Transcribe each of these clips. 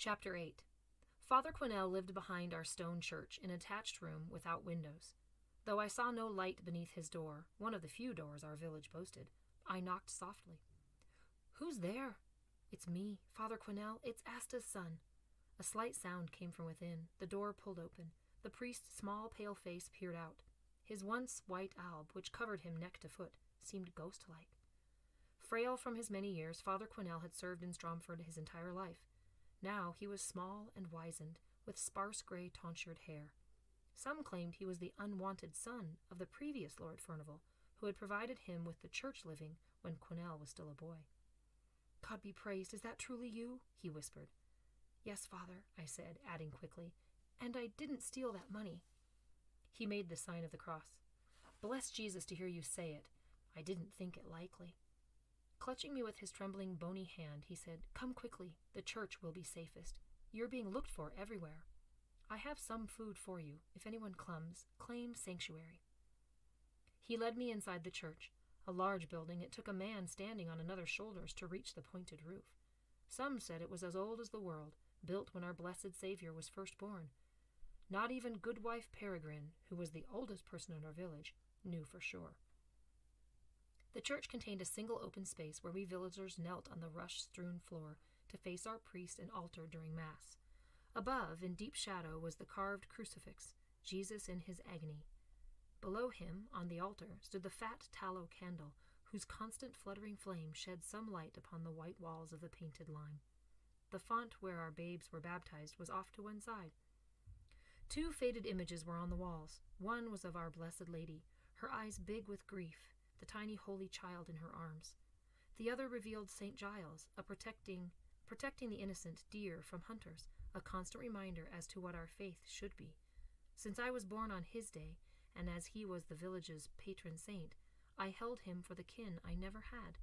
Chapter 8. Father Quinnell lived behind our stone church in a thatched room without windows. Though I saw no light beneath his door, one of the few doors our village boasted, I knocked softly. "Who's there?" "It's me, Father Quinnell. It's Asta's son." A slight sound came from within. The door pulled open. The priest's small, pale face peered out. His once white alb, which covered him neck to foot, seemed ghost-like. Frail from his many years, Father Quinnell had served in Stromford his entire life. Now he was small and wizened, with sparse gray tonsured hair. Some claimed he was the unwanted son of the previous Lord Furnival, who had provided him with the church living when Quinnell was still a boy. "God be praised, is that truly you?" he whispered. "Yes, Father," I said, adding quickly, "and I didn't steal that money." He made the sign of the cross. "Bless Jesus to hear you say it. I didn't think it likely." Clutching me with his trembling, bony hand, he said, "Come quickly. The church will be safest. You're being looked for everywhere. I have some food for you. If anyone comes, claim sanctuary." He led me inside the church. A large building, it took a man standing on another's shoulders to reach the pointed roof. Some said it was as old as the world, built when our blessed Savior was first born. Not even Goodwife Peregrine, who was the oldest person in our village, knew for sure. The church contained a single open space where we villagers knelt on the rush-strewn floor to face our priest and altar during Mass. Above, in deep shadow, was the carved crucifix, Jesus in his agony. Below him, on the altar, stood the fat tallow candle, whose constant fluttering flame shed some light upon the white walls of the painted lime. The font where our babes were baptized was off to one side. Two faded images were on the walls. One was of our Blessed Lady, her eyes big with grief, the tiny holy child in her arms. The other revealed St. Giles, protecting the innocent deer from hunters, a constant reminder as to what our faith should be. Since I was born on his day, and as he was the village's patron saint, I held him for the kin I never had.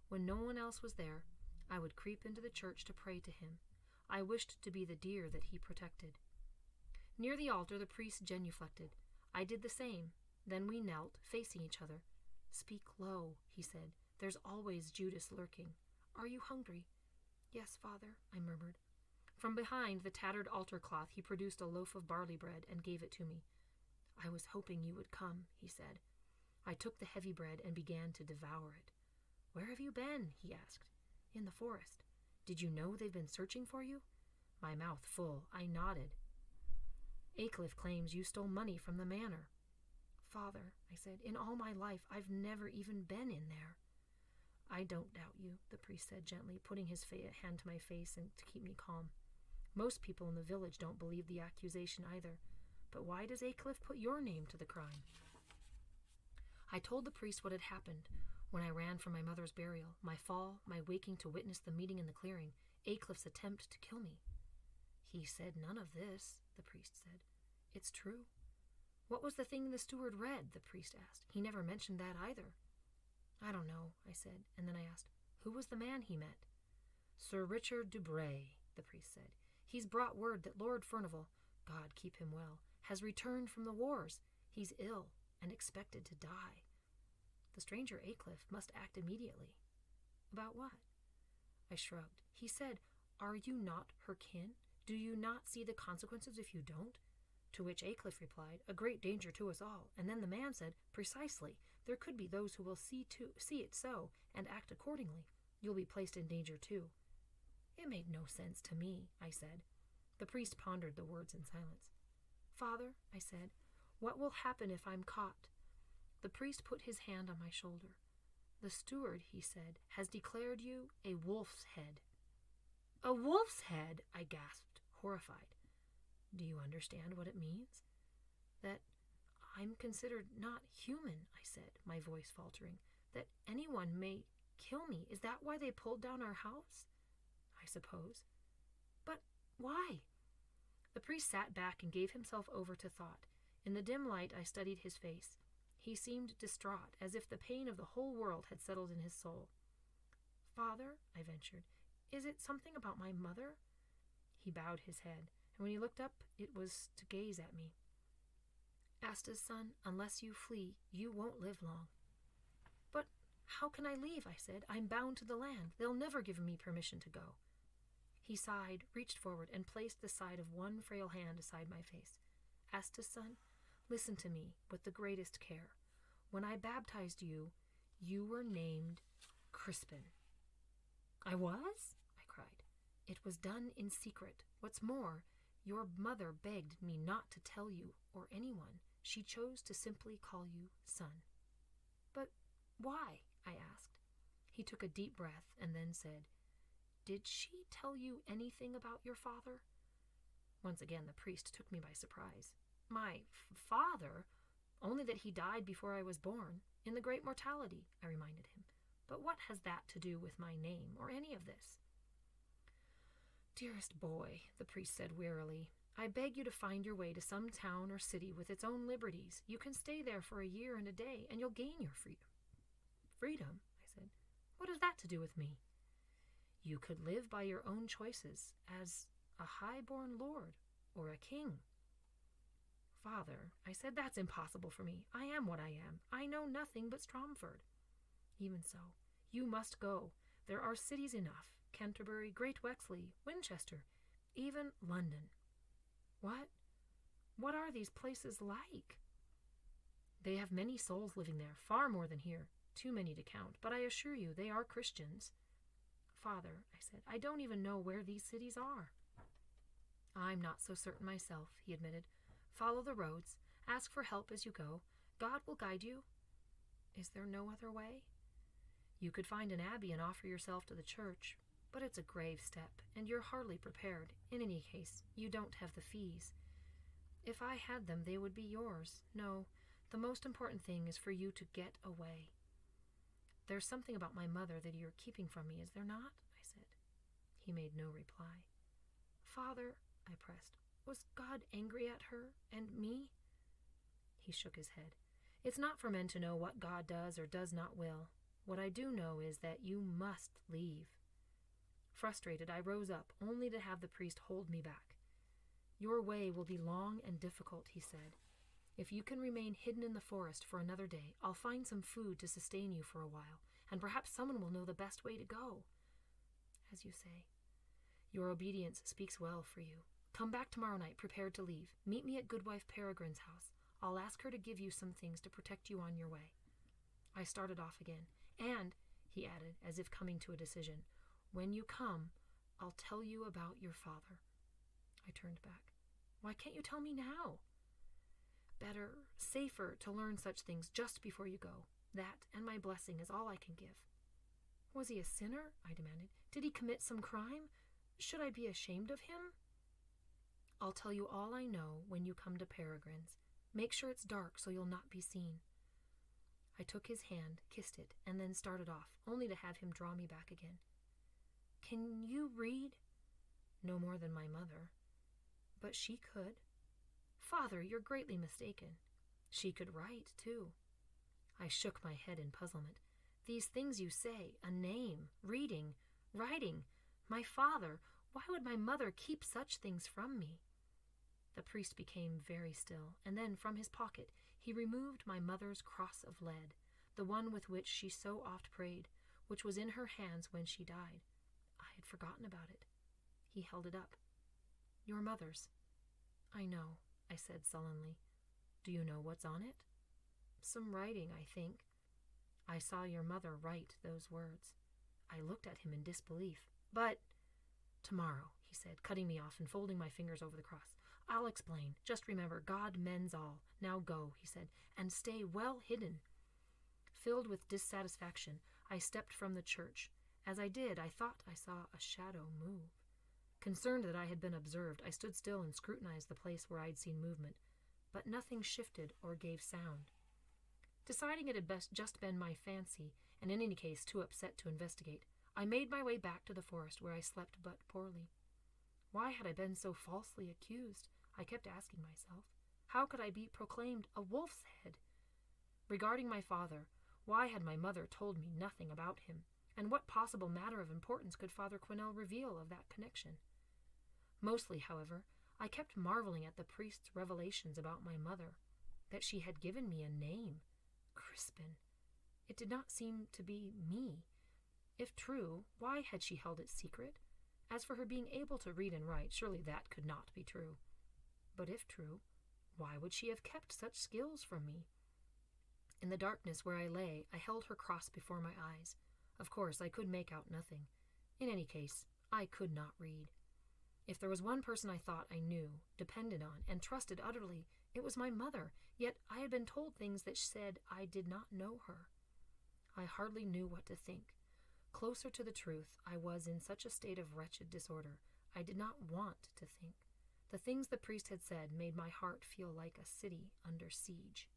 When no one else was there, I would creep into the church to pray to him. I wished to be the deer that he protected. Near the altar the priest genuflected. I did the same. Then we knelt, facing each other. "Speak low," he said. "There's always Judas lurking. Are you hungry?" "Yes, Father," I murmured. From behind the tattered altar cloth he produced a loaf of barley bread and gave it to me. "I was hoping you would come," he said. I took the heavy bread and began to devour it. "Where have you been?" he asked. "In the forest." "Did you know they've been searching for you?" My mouth full, I nodded. "Aycliffe claims you stole money from the manor." "Father," I said, "in all my life I've never even been in there." "I don't doubt you," the priest said gently, putting his hand to my face and to keep me calm. "Most people in the village don't believe the accusation either. But why does Aycliffe put your name to the crime?" I told the priest what had happened when I ran from my mother's burial, my fall, my waking to witness the meeting in the clearing, Aycliffe's attempt to kill me. "He said none of this," the priest said. "It's true." "What was the thing the steward read?" the priest asked. "He never mentioned that either." "I don't know," I said, and then I asked, "Who was the man he met?" "Sir Richard de Bray," the priest said. "He's brought word that Lord Furnival, God keep him well, has returned from the wars. He's ill and expected to die." The stranger Aycliffe must act immediately. "About what?" I shrugged. "He said, 'Are you not her kin? Do you not see the consequences if you don't?' To which Aycliffe replied, 'A great danger to us all.' And then the man said, 'Precisely. There could be those who will see it so and act accordingly. You'll be placed in danger too.'" "It made no sense to me," I said. The priest pondered the words in silence. "Father," I said, "what will happen if I'm caught?" The priest put his hand on my shoulder. "The steward," he said, "has declared you a wolf's head." "A wolf's head?" I gasped, horrified. "Do you understand what it means?" "That I'm considered not human," I said, my voice faltering. "That anyone may kill me. Is that why they pulled down our house?" "I suppose." "But why?" The priest sat back and gave himself over to thought. In the dim light I studied his face. He seemed distraught, as if the pain of the whole world had settled in his soul. "Father," I ventured, "is it something about my mother?" He bowed his head, and when he looked up, it was to gaze at me. "Asta's son, unless you flee, you won't live long." "But how can I leave?" I said. "I'm bound to the land. They'll never give me permission to go." He sighed, reached forward, and placed the side of one frail hand aside my face. Estes, son, listen to me with the greatest care. When I baptized you, you were named Crispin. I was? I cried. It was done in secret. What's more, your mother begged me not to tell you or anyone. She chose to simply call you son. But why? I asked. He took a deep breath and then said, Did she tell you anything about your father? Once again, the priest took me by surprise. My father? Only that he died before I was born, in the great mortality, I reminded him. But what has that to do with my name or any of this? Dearest boy, the priest said wearily, I beg you to find your way to some town or city with its own liberties. You can stay there for a year and a day, and you'll gain your freedom. Freedom? I said. What has that to do with me? You could live by your own choices as a high-born lord or a king. Father, I said, that's impossible for me. I am what I am. I know nothing but Stromford. Even so, you must go. There are cities enough. Canterbury, Great Wexley, Winchester, even London. What? What are these places like? They have many souls living there, far more than here. Too many to count, but I assure you they are Christians. Father, I said, I don't even know where these cities are. I'm not so certain myself, he admitted. Follow the roads. Ask for help as you go. God will guide you. Is there no other way? You could find an abbey and offer yourself to the church, but it's a grave step, and you're hardly prepared. In any case, you don't have the fees. If I had them, they would be yours. No, the most important thing is for you to get away. There's something about my mother that you're keeping from me, is there not? I said. He made no reply. Father, I pressed, was God angry at her and me? He shook his head. It's not for men to know what God does or does not will. What I do know is that you must leave. Frustrated, I rose up, only to have the priest hold me back. Your way will be long and difficult, he said. If you can remain hidden in the forest for another day, I'll find some food to sustain you for a while, and perhaps someone will know the best way to go. As you say. Your obedience speaks well for you. Come back tomorrow night, prepared to leave. Meet me at Goodwife Peregrine's house. I'll ask her to give you some things to protect you on your way. I started off again. And, he added, as if coming to a decision, when you come, I'll tell you about your father. I turned back. Why can't you tell me now? Better, safer to learn such things just before you go. That and my blessing is all I can give. Was he a sinner? I demanded. Did he commit some crime? Should I be ashamed of him? I'll tell you all I know when you come to Peregrine's. Make sure it's dark so you'll not be seen. I took his hand, kissed it, and then started off, only to have him draw me back again. Can you read? No more than my mother. But she could. Father, you're greatly mistaken. She could write, too. I shook my head in puzzlement. These things you say, a name, reading, writing, my father, why would my mother keep such things from me? The priest became very still, and then from his pocket he removed my mother's cross of lead, the one with which she so oft prayed, which was in her hands when she died. I had forgotten about it. He held it up. Your mother's. I know, I said sullenly. Do you know what's on it? Some writing, I think. I saw your mother write those words. I looked at him in disbelief. But tomorrow, he said, cutting me off and folding my fingers over the cross. I'll explain. Just remember, God mends all. Now go, he said, and stay well hidden. Filled with dissatisfaction, I stepped from the church. As I did, I thought I saw a shadow move. Concerned that I had been observed, I stood still and scrutinized the place where I'd seen movement, but nothing shifted or gave sound. Deciding it had just been my fancy, and in any case too upset to investigate, I made my way back to the forest where I slept but poorly. Why had I been so falsely accused? I kept asking myself. How could I be proclaimed a wolf's head? Regarding my father, why had my mother told me nothing about him? And what possible matter of importance could Father Quinnell reveal of that connection? Mostly, however, I kept marveling at the priest's revelations about my mother, that she had given me a name, Crispin. It did not seem to be me. If true, why had she held it secret? As for her being able to read and write, surely that could not be true. But if true, why would she have kept such skills from me? In the darkness where I lay, I held her cross before my eyes. Of course, I could make out nothing. In any case, I could not read. If there was one person I thought I knew, depended on, and trusted utterly, it was my mother, yet I had been told things that said I did not know her. I hardly knew what to think. Closer to the truth, I was in such a state of wretched disorder, I did not want to think. The things the priest had said made my heart feel like a city under siege.